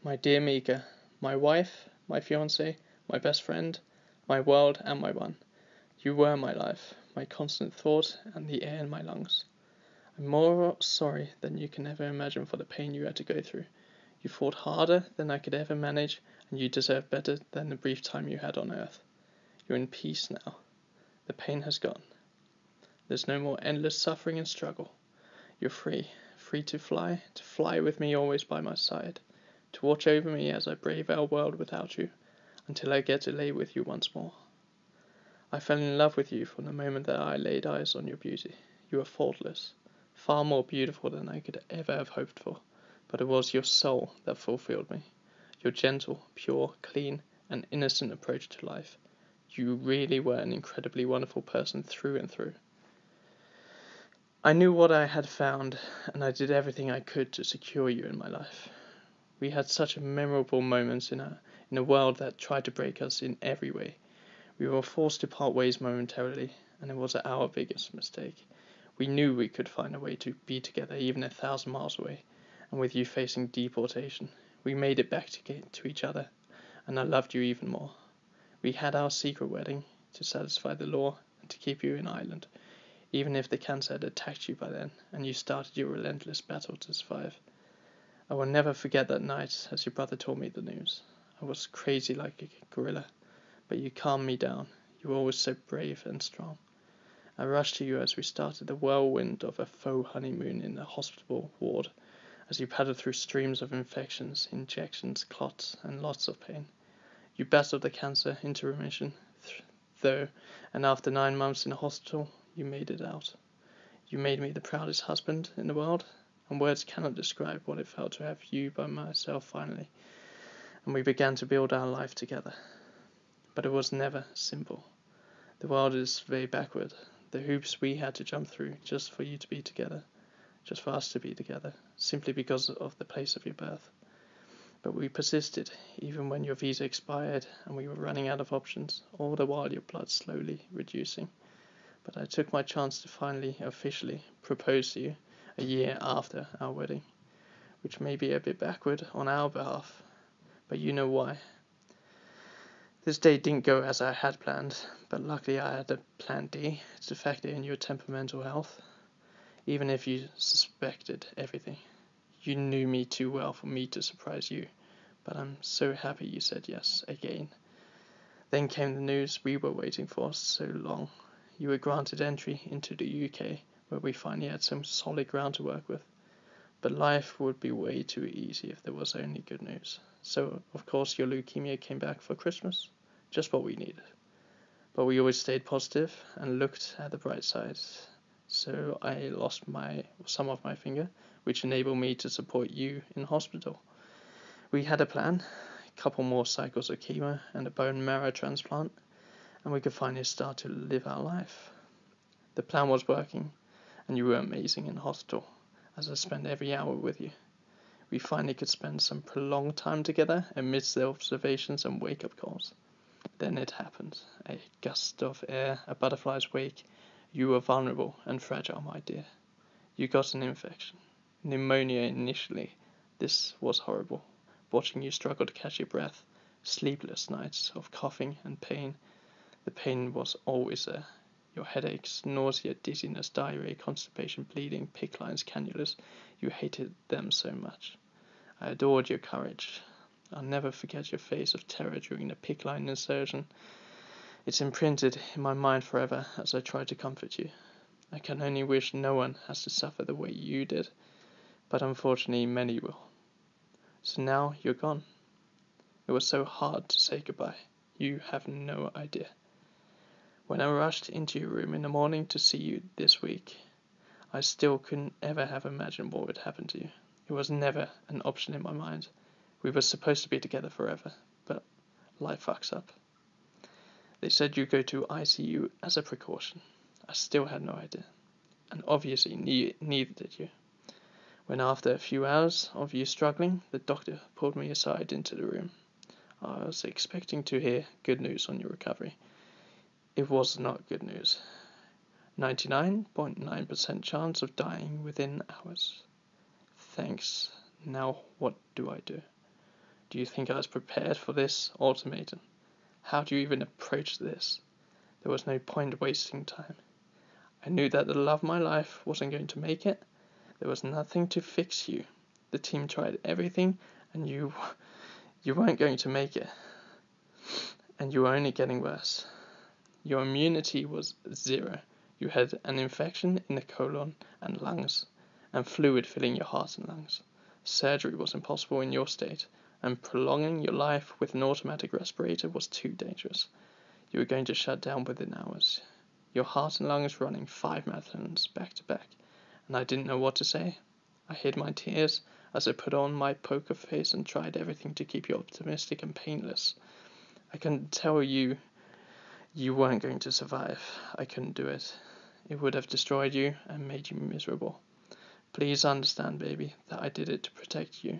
My dear Mica, my wife, my fiancée, my best friend, my world and my one. You were my life, my constant thought, and the air in my lungs. I'm more sorry than you can ever imagine for the pain you had to go through. You fought harder than I could ever manage, and you deserve better than the brief time you had on earth. You're in peace now. The pain has gone. There's no more endless suffering and struggle. You're free, free to fly with me always by my side, to watch over me as I brave our world without you, until I get to lay with you once more. I fell in love with you from the moment that I laid eyes on your beauty. You were faultless, far more beautiful than I could ever have hoped for, but it was your soul that fulfilled me. Your gentle, pure, clean, and innocent approach to life. You really were an incredibly wonderful person through and through. I knew what I had found, and I did everything I could to secure you in my life. We had such memorable moments in a world that tried to break us in every way. We were forced to part ways momentarily, and it was our biggest mistake. We knew we could find a way to be together even 1,000 miles away, and with you facing deportation, we made it back to each other, and I loved you even more. We had our secret wedding to satisfy the law and to keep you in Ireland, even if the cancer had attacked you by then, and you started your relentless battle to survive. I will never forget that night as your brother told me the news. I was crazy like a gorilla, but you calmed me down. You were always so brave and strong. I rushed to you as we started the whirlwind of a faux honeymoon in the hospital ward, as you paddled through streams of infections, injections, clots, and lots of pain. You battled the cancer into remission, though, and after 9 months in the hospital, you made it out. You made me the proudest husband in the world, and words cannot describe what it felt to have you by myself finally, and we began to build our life together. But it was never simple. The world is very backward. The hoops we had to jump through just for you to be together, just for us to be together, simply because of the place of your birth. But we persisted, even when your visa expired and we were running out of options, all the while your blood slowly reducing. But I took my chance to finally, officially, propose to you a year after our wedding, which may be a bit backward on our behalf, but you know why. This day didn't go as I had planned, but luckily I had a plan D to factor in your temperamental health, even if you suspected everything. You knew me too well for me to surprise you, but I'm so happy you said yes again. Then came the news we were waiting for so long. You were granted entry into the UK, where we finally had some solid ground to work with. But life would be way too easy if there was only good news. So, of course, your leukemia came back for Christmas. Just what we needed. But we always stayed positive and looked at the bright side. So I lost some of my finger, which enabled me to support you in hospital. We had a plan, a couple more cycles of chemo and a bone marrow transplant, and we could finally start to live our life. The plan was working, and you were amazing in hospital, as I spent every hour with you. We finally could spend some prolonged time together amidst the observations and wake-up calls. Then it happened. A gust of air, a butterfly's wake. You were vulnerable and fragile, my dear. You got an infection. Pneumonia initially. This was horrible. Watching you struggle to catch your breath. Sleepless nights of coughing and pain. The pain was always there. Your headaches, nausea, dizziness, diarrhea, constipation, bleeding, PICC lines, cannulas. You hated them so much. I adored your courage. I'll never forget your face of terror during the PICC line insertion. It's imprinted in my mind forever as I try to comfort you. I can only wish no one has to suffer the way you did, but unfortunately many will. So now you're gone. It was so hard to say goodbye. You have no idea. When I rushed into your room in the morning to see you this week, I still couldn't ever have imagined what would happen to you. It was never an option in my mind. We were supposed to be together forever, but life fucks up. They said you go to ICU as a precaution. I still had no idea, and obviously neither did you. When after a few hours of you struggling, the doctor pulled me aside into the room. I was expecting to hear good news on your recovery. It was not good news. 99.9% chance of dying within hours. Thanks. Now what do I do? Do you think I was prepared for this ultimatum? How do you even approach this? There was no point wasting time. I knew that the love of my life wasn't going to make it. There was nothing to fix you. The team tried everything, and you weren't going to make it. And you were only getting worse. Your immunity was 0. You had an infection in the colon and lungs, and fluid filling your heart and lungs. Surgery was impossible in your state, and prolonging your life with an automatic respirator was too dangerous. You were going to shut down within hours. Your heart and lungs running 5 marathons back to back, and I didn't know what to say. I hid my tears as I put on my poker face and tried everything to keep you optimistic and painless. I couldn't tell you weren't going to survive. I couldn't do it. It would have destroyed you and made you miserable. Please understand, baby, that I did it to protect you.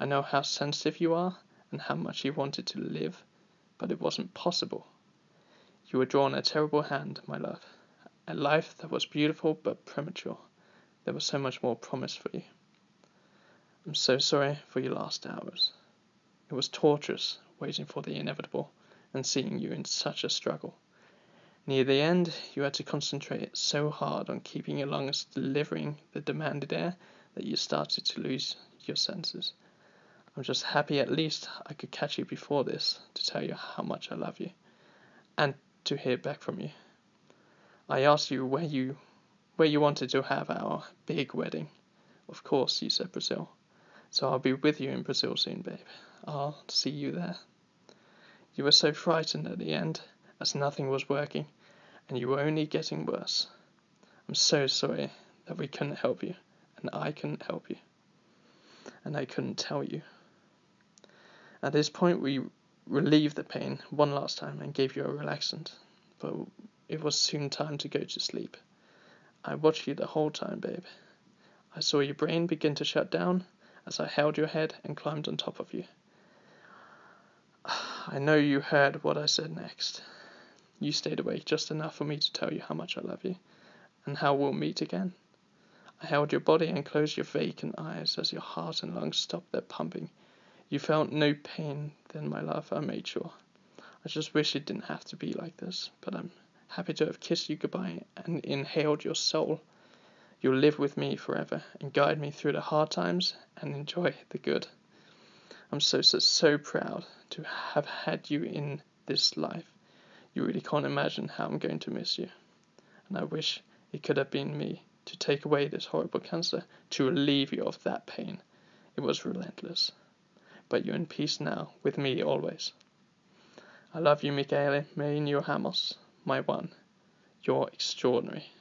I know how sensitive you are and how much you wanted to live, but it wasn't possible. You were drawn a terrible hand, my love. A life that was beautiful but premature. There was so much more promised for you. I'm so sorry for your last hours. It was torturous waiting for the inevitable and seeing you in such a struggle. Near the end, you had to concentrate so hard on keeping your lungs delivering the demanded air that you started to lose your senses. I'm just happy at least I could catch you before this to tell you how much I love you, and to hear back from you. I asked you where you wanted to have our big wedding. Of course, you said Brazil. So I'll be with you in Brazil soon, babe. I'll see you there. You were so frightened at the end, as nothing was working, and you were only getting worse. I'm so sorry that we couldn't help you, and I couldn't help you, and I couldn't tell you. At this point, we relieved the pain one last time and gave you a relaxant, but it was soon time to go to sleep. I watched you the whole time, babe. I saw your brain begin to shut down as I held your head and climbed on top of you. I know you heard what I said next. You stayed awake just enough for me to tell you how much I love you, and how we'll meet again. I held your body and closed your vacant eyes as your heart and lungs stopped their pumping. You felt no pain then, my love, I made sure. I just wish it didn't have to be like this, but I'm happy to have kissed you goodbye and inhaled your soul. You'll live with me forever and guide me through the hard times and enjoy the good. I'm so proud to have had you in this life. You really can't imagine how I'm going to miss you. And I wish it could have been me to take away this horrible cancer, to relieve you of that pain. It was relentless. But you're in peace now, with me always. I love you, Micaelle, Marinho, Ramos, my one. You're extraordinary.